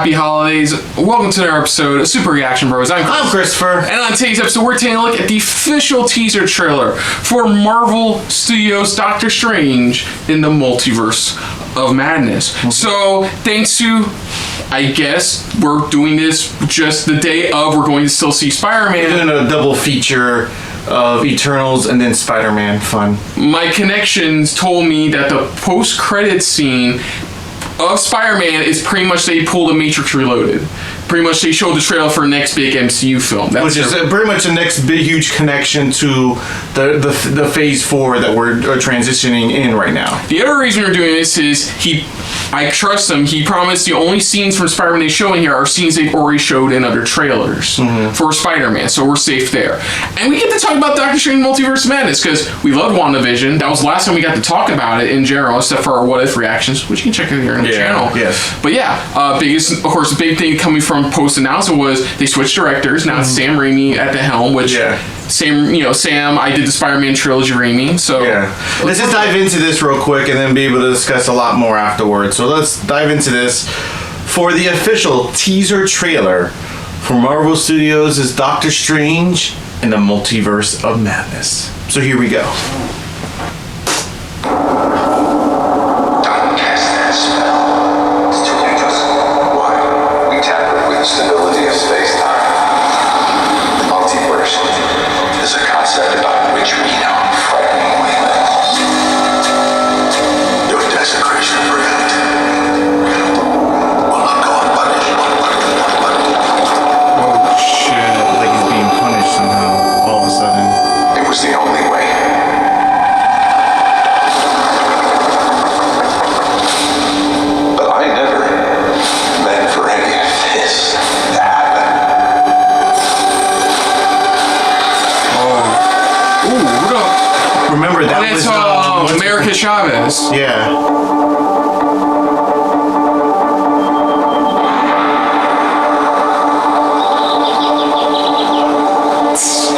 happy holidays. Welcome to another episode of Super Reaction Bros. I'm Christopher. And on today's episode, we're taking a look at the official teaser trailer for Marvel Studios' Doctor Strange in the Multiverse of Madness. So, thanks to, I guess, we're doing this just the day of, we're going to still see Spider-Man. We're doing a double feature of Eternals and then Spider-Man. Fun. My connections told me that the post-credit scene of Spider-Man is pretty much they pulled a Matrix Reloaded. Pretty much they showed the trailer for the next big MCU film. Which is pretty much the next big huge connection to the phase 4 that we're transitioning in right now. The other reason we're doing this is I trust him. He promised the only scenes from Spider-Man they show in here are scenes they've already showed in other trailers for Spider-Man, so we're safe there. And we get to talk about Doctor Strange Multiverse of Madness because we loved WandaVision. That was the last time we got to talk about it in general, except for our What If reactions, which you can check out here on the channel. Yes. But yeah, of course, the big thing coming from post-announcement was they switched directors. Now it's Sam Raimi at the helm, which... Sam, I did the Spider-Man trilogy Raimi, so... Yeah. Let's just dive into this real quick and then be able to discuss a lot more afterwards. So let's dive into this. For the official teaser trailer for Marvel Studios' Doctor Strange in the Multiverse of Madness. So here we go. Don't cast that spell. It's too dangerous. Why? We tampered with the stability of space-time. The multiverse is a concept about which we know frighteningly little. Your desecration of reality will not go unpunished. Oh shit. Like he's being punished somehow all of a sudden. It was the only way. But I never meant for any of this to happen. Ooh, what up? Remember that That's was America Chavez. Yeah.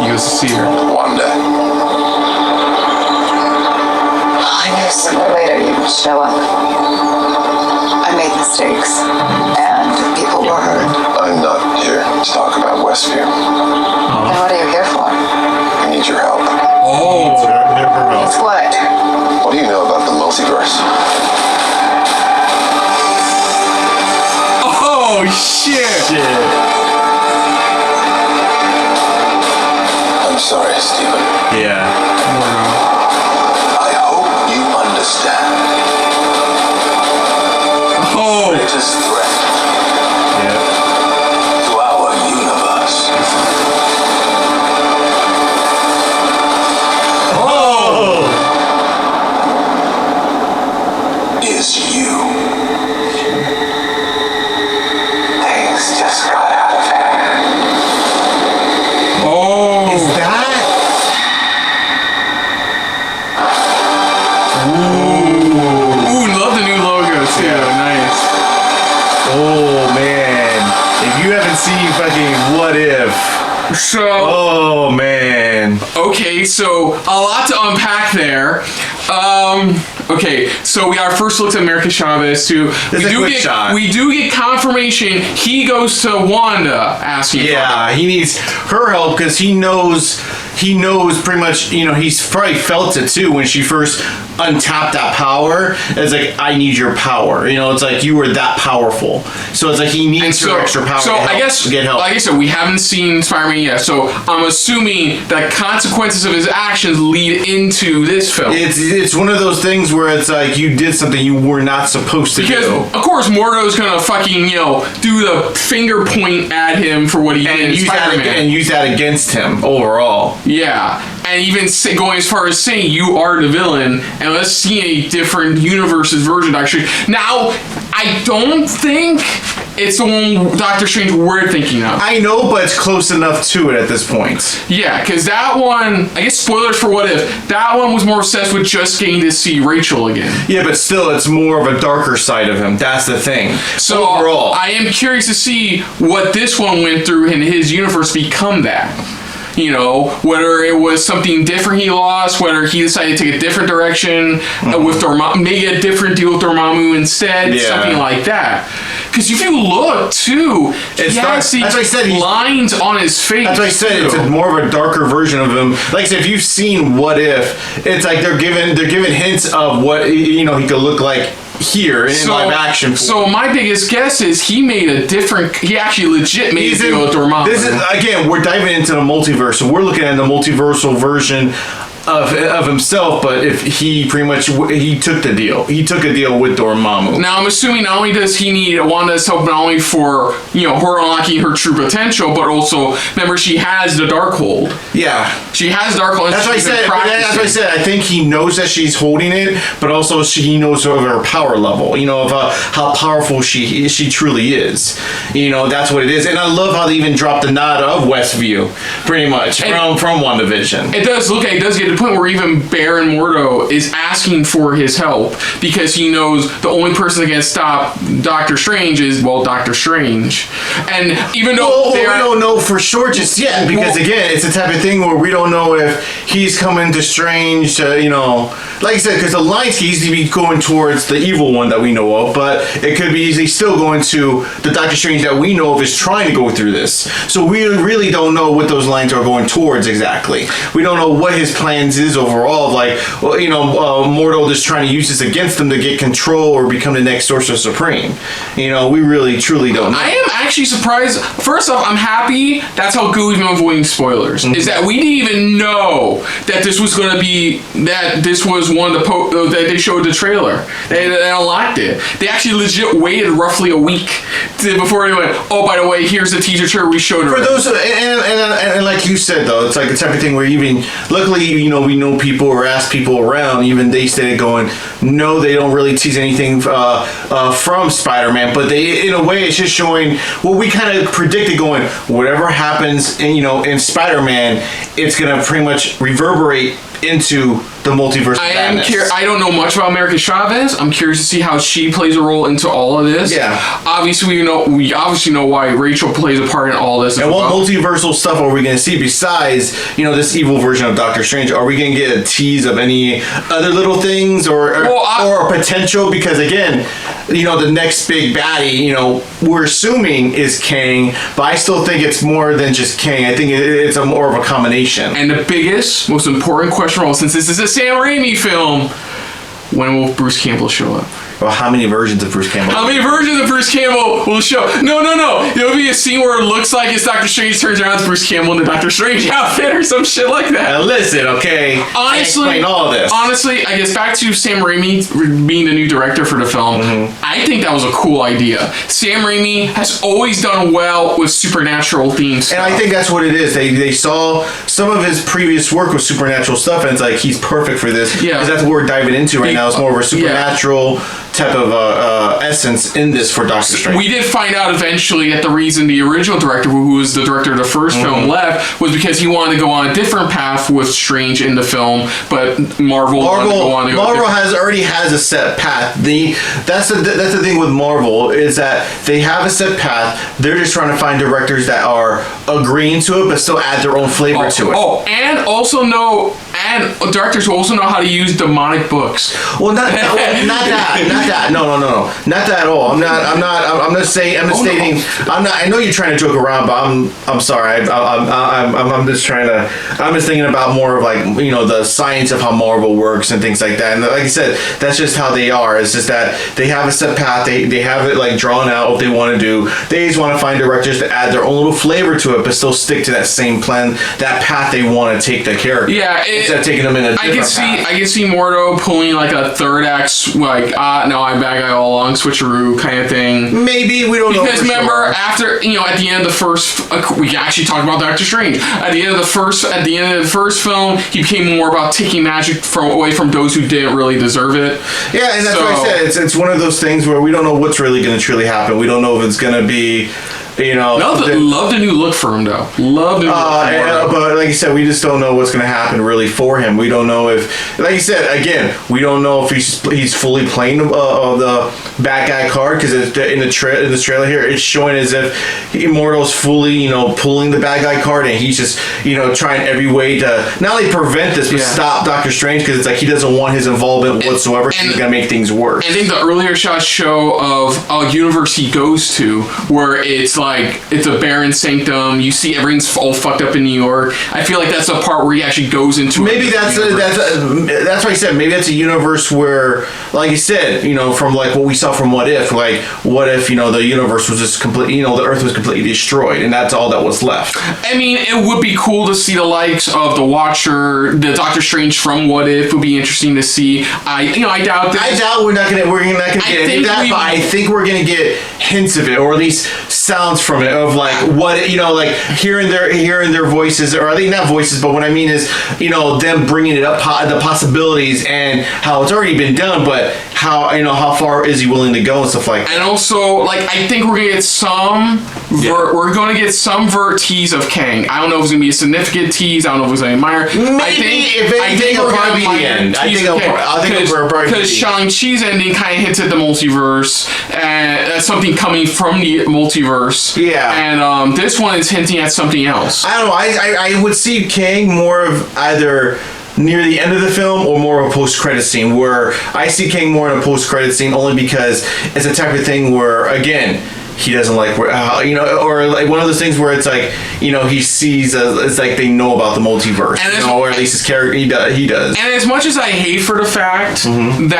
He goes to see her. Wanda. I knew sooner or later you would show up. I made mistakes, and people were hurt. I'm not here to talk about Westview. Then what are you here for? I need your help. Oh. It's what? What do you know about the multiverse? Oh, shit. I'm sorry, Stephen. Yeah. I hope you understand. Oh. Greatest threat Yeah. to our universe is you. Things just got out of hand. Oh. Is that? Ooh, love the new logo, too. Nice. Oh man. If you haven't seen fucking What If. So... Oh man. Okay, so a lot to unpack there. Okay, so we got our first look at America Chavez too. We do get confirmation he goes to Wanda asking for help. He needs her help because he knows pretty much, he's probably felt it too when she first untapped that power. It's like, I need your power. It's like you were that powerful. So it's like he needs her extra power so to get help. Like I said, we haven't seen Spider-Man yet, so I'm assuming that consequences of his actions lead into this film. It's one of those things where it's like you did something you were not supposed to do. Because, of course, Mordo's gonna fucking, do the finger point at him for what he did in Spider-Man. And use that against him overall. Yeah. And even going as far as saying you are the villain, and let's see a different universe's version of Doctor Strange. Now, I don't think it's the one Doctor Strange we're thinking of. I know, but it's close enough to it at this point. Yeah, because that one, I guess spoilers for What If, that one was more obsessed with just getting to see Rachel again. Yeah, but still, it's more of a darker side of him. That's the thing. So overall, I am curious to see what this one went through in his universe become that. You know, whether it was something different he lost, whether he decided to take a different direction with Dormammu, maybe a different deal with Dormammu instead, something like that. Because if you look too, he has these lines on his face. That's what I said. It's more of a darker version of him. Like I said, if you've seen What If, it's like they're giving hints of what he could look like here in live action. So my biggest guess is he actually legit made a deal with Dormammu. This is, again, we're diving into the multiverse, so we're looking at the multiversal version of himself, but if he took the deal. He took a deal with Dormammu. Now I'm assuming not only does he need Wanda's help, not only for her unlocking her true potential, but also remember she has the Darkhold. Yeah, she has Darkhold. That's what I said. That's what I said. I think he knows that she's holding it, but also he knows of her power level. Of how powerful she truly is. That's what it is. And I love how they even dropped the nod of Westview, pretty much from WandaVision. It does get to the point where even Baron Mordo is asking for his help because he knows the only person that can stop Doctor Strange is Doctor Strange. And even though we don't know for sure just yet, because again, it's the type of thing where we don't know if he's coming to Strange to, like I said, because the lines can easily be going towards the evil one that we know of, but it could be easily still going to the Doctor Strange that we know of is trying to go through this. So we really don't know what those lines are going towards exactly. We don't know what his plans is overall, Mordo just trying to use this against them to get control or become the next Sorcerer Supreme. We really truly don't know. I am actually surprised. First off, I'm happy that's how good we've been avoiding spoilers. Is that we didn't even know that this was going to be, that this was one of the that they showed the trailer. They unlocked it. They actually legit waited roughly a week before they went, oh, by the way, here's the teaser trailer we showed her. For those, and like you said, though, it's like the type of thing where even, luckily, we know people or ask people around, even they started going, no, they don't really tease anything from Spider-Man, but they, in a way, it's just showing what we kind of predicted, going, whatever happens in Spider-Man, it's going to pretty much reverberate into the Multiverse of Madness. I don't know much about America Chavez. I'm curious to see how she plays a role into all of this. Yeah. Obviously, we obviously know why Rachel plays a part in all this. And what multiversal stuff are we going to see besides, this evil version of Doctor Strange? Are we going to get a tease of any other little things or a potential? Because again, the next big baddie, we're assuming is Kang, but I still think it's more than just Kang. I think it's more of a combination. And the biggest, most important question, since this is a Sam Raimi film, when will Bruce Campbell show up? Well, how many versions of Bruce Campbell? How many versions of Bruce Campbell will show? No. There'll be a scene where it looks like it's Doctor Strange, turns around, it's Bruce Campbell in the Doctor Strange outfit or some shit like that. Now listen, okay? Honestly, I explain all of this. Honestly, I guess back to Sam Raimi being the new director for the film, I think that was a cool idea. Sam Raimi has always done well with supernatural themes. And I think that's what it is. They saw some of his previous work with supernatural stuff, and it's like, he's perfect for this. Yeah. Because that's what we're diving into right now. It's more of a supernatural type of essence in this for Doctor Strange. We did find out eventually that the reason the original director, who was the director of the first film, left was because he wanted to go on a different path with Strange in the film, but Marvel already has a set path. That's the thing with Marvel, is that they have a set path. They're just trying to find directors that are agreeing to it, but still add their own flavor to it. And directors who also know how to use demonic books. Well, not that. No. Not that at all. I'm just stating. I know you're trying to joke around, but I'm sorry. I'm just trying to. I'm just thinking about more of like, the science of how Marvel works and things like that. And like I said, that's just how they are. It's just that they have a set path. They have it like drawn out what they want to do. They just want to find directors to add their own little flavor to it, but still stick to that same plan, that path they want to take the character. Yeah. Instead of taking them in a different path. I can see Mordo pulling like a third act, like, no, I'm bad guy all along, switcheroo kind of thing. Maybe, we don't know. Because remember, after, at the end of the first, we actually talked about Doctor Strange. At the end of the first film, he became more about taking magic away from those who didn't really deserve it. Yeah, and that's what I said. It's one of those things where we don't know what's really going to truly happen. We don't know if it's going to be Love the new look for him, though. Love the new look. But like you said, we just don't know what's going to happen really for him. We don't know if, like you said, again, we don't know if he's fully playing the bad guy card, because in this trailer here, it's showing as if Immortal's fully, pulling the bad guy card, and he's just, trying every way to not only prevent this, but stop Doctor Strange, because it's like he doesn't want his involvement whatsoever. He's going to make things worse. I think the earlier shots show of a universe he goes to where it's like, it's a barren sanctum. You see everything's all fucked up in New York. I feel like that's a part where he actually goes into. Maybe that's what I said. Maybe that's a universe where, like you said, from like what we saw from What If, the universe was just completely, the Earth was completely destroyed, and that's all that was left. I mean, it would be cool to see the likes of the Watcher, the Doctor Strange from What If. Would be interesting to see. I doubt this. I doubt we're not gonna get any of that, but I think we're gonna get hints of it, or at least sounds from it, of like what like hearing their voices, or I think not voices, but what I mean is them bringing it up, the possibilities, and how it's already been done, but how far is he willing to go and stuff like that. And also, I think we're gonna get some we're gonna get some tease of Kang. I don't know if it's gonna be a significant tease. I don't know if it's gonna be minor. I think it'll probably be the end. I think it'll probably be because Shang-Chi's ending kind of hinted the multiverse, and that's something coming from the multiverse. Yeah. And this one is hinting at something else. I don't know. I would see Kang more of either near the end of the film or more of a post-credit scene, where I see Kang more in a post-credit scene, only because it's a type of thing where, again, he doesn't like or like one of those things where it's like he sees it's like they know about the multiverse, or at least his character he does. And as much as I hate for the fact that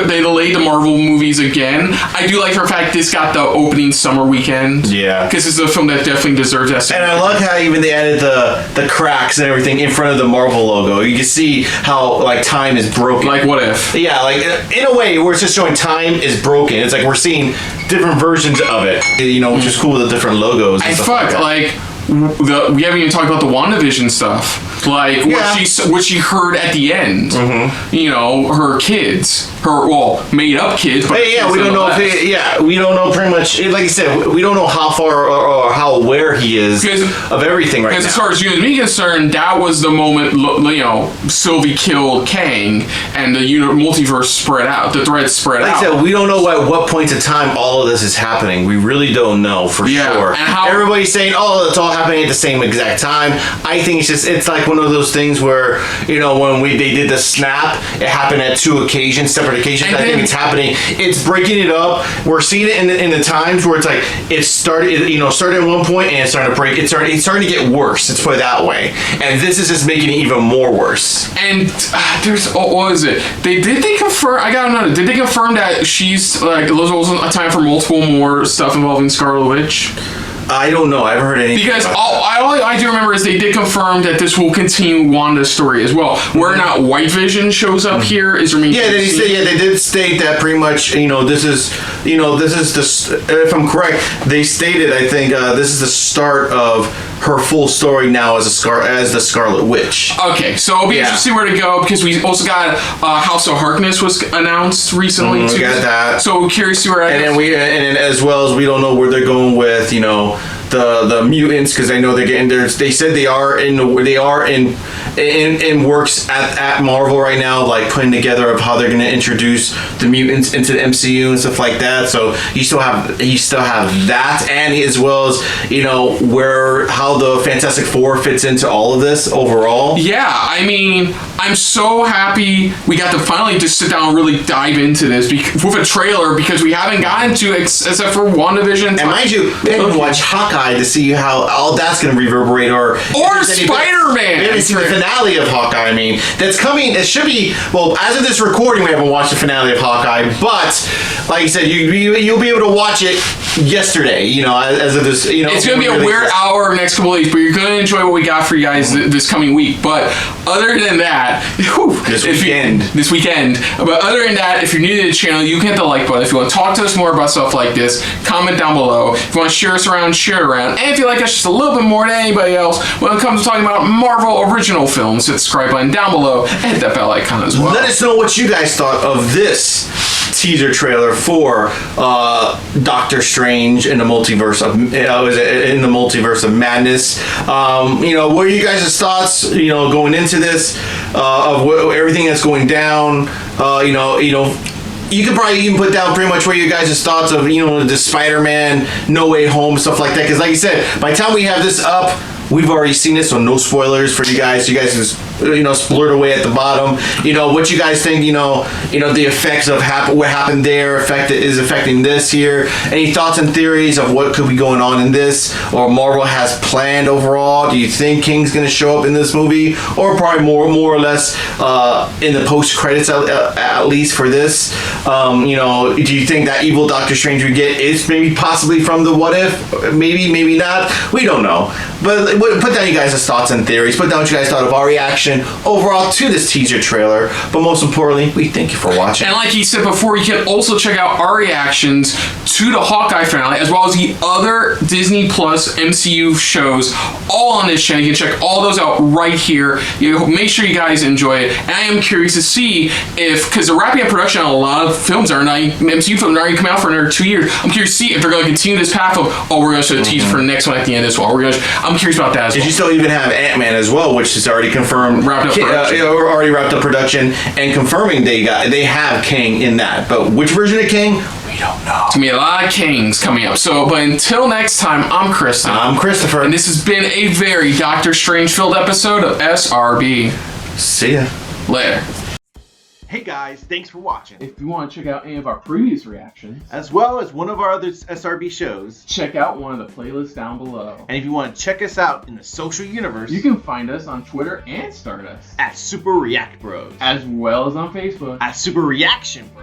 they delayed the Marvel movies again, I do like for a fact this got the opening summer weekend. Yeah, because it's a film that definitely deserves that. And I love how even they added the cracks and everything in front of the Marvel logo. You can see how time is broken. Like What If? Yeah, in a way where it's just showing time is broken. It's like we're seeing different versions of it, which is cool with the different logos. And we haven't even talked about the WandaVision stuff. What she heard at the end. Mm-hmm. Her kids, made up kids. But we don't know we don't know pretty much. Like you said, we don't know how far or how aware he is of everything right now. Because as far as you and me concerned, that was the moment Sylvie killed Kang and the multiverse spread out. The thread spread out. Like I said, we don't know at what points in time all of this is happening. We really don't know for sure. And how everybody's saying, it's all happening at the same exact time. I think it's like one of those things where when they did the snap, it happened at two separate occasions. I think it's happening. It's breaking it up. We're seeing it in the times where it's like it started at one point and it's starting to break. It's starting to get worse. Let's put it that way. And this is just making it even more worse. And what is it? Did they confirm? I gotta know. Did they confirm that she's there's a time for multiple more stuff involving Scarlet Witch? I don't know. I haven't heard anything. Because all I do remember is they did confirm that this will continue Wanda's story as well. Whether or not White Vision shows up here is remaining. Yeah, they did state that pretty much. This is the. If I'm correct, they stated. I think this is the start of her full story now as the Scarlet Witch. Okay, so it'll be interesting where to go, because we also got House of Harkness was announced recently too. We got that. So curious to see where. And then as well as we don't know where they're going with the mutants, because I know they're getting there. They said they are in works at Marvel right now, like putting together of how they're going to introduce the mutants into the MCU and stuff like that. So you still have that, and as well as how the Fantastic Four fits into all of this overall. Yeah, I mean, I'm so happy we got to finally just sit down and really dive into this with a trailer, because we haven't gotten to except for WandaVision. And mind you, we haven't watched Hawkeye to see how all that's going to reverberate, or Spider-Man. We haven't seen the finale of Hawkeye. I mean, that's coming. It should be. Well, as of this recording, we haven't watched the finale of Hawkeye, but like you said, you'll be able to watch it yesterday. As of this, it's going to be a weird hour next couple of days, but you're going to enjoy what we got for you guys this coming week. But other than that, this weekend. But other than that, if you're new to the channel, you can hit the like button. If you want to talk to us more about stuff like this, comment down below. If you want to share us around, share it around. And if you like us just a little bit more than anybody else when it comes to talking about Marvel original films, hit the subscribe button down below and hit that bell icon as well. Let us know what you guys thought of this teaser trailer for Doctor Strange in the Multiverse of Madness. What are you guys' thoughts? Going into this of everything that's going down. You could probably even put down pretty much what your guys' thoughts of the Spider-Man No Way Home, stuff like that. Because like you said, by the time we have this up, we've already seen it, so no spoilers for you guys. You guys just splurt away at the bottom. What you guys think. The effects of what happened there is affecting this here. Any thoughts and theories of what could be going on in this, or Marvel has planned overall? Do you think King's going to show up in this movie, or probably more or less in the post credits at least for this? Do you think that evil Doctor Strange we get is maybe possibly from the What If? Maybe not. We don't know. But put down you guys' thoughts and theories. Put down what you guys thought of our reaction overall to this teaser trailer. But most importantly, we thank you for watching. And like he said before, you can also check out our reactions to the Hawkeye finale, as well as the other Disney Plus MCU shows, all on this channel. You can check all those out right here. Make sure you guys enjoy it. And I am curious to see because they're wrapping up production on a lot of films MCU films are not going to come out for another 2 years. I'm curious to see if they're going to continue this path of, we're going to show the teaser for the next one at the end as well. I'm curious about that as well. Did you still even have Ant-Man as well, which is already confirmed, already wrapped up production, and confirming they have Kang in that. But which version of Kang? We don't know. It's going to be a lot of Kangs coming up. But until next time, I'm Kristen. I'm Christopher. And this has been a very Doctor Strange-filled episode of SRB. See ya. Later. Hey guys, thanks for watching. If you want to check out any of our previous reactions, as well as one of our other SRB shows, check out one of the playlists down below. And if you want to check us out in the social universe, you can find us on Twitter and Stardust at Super React Bros, as well as on Facebook at Super Reaction Bros.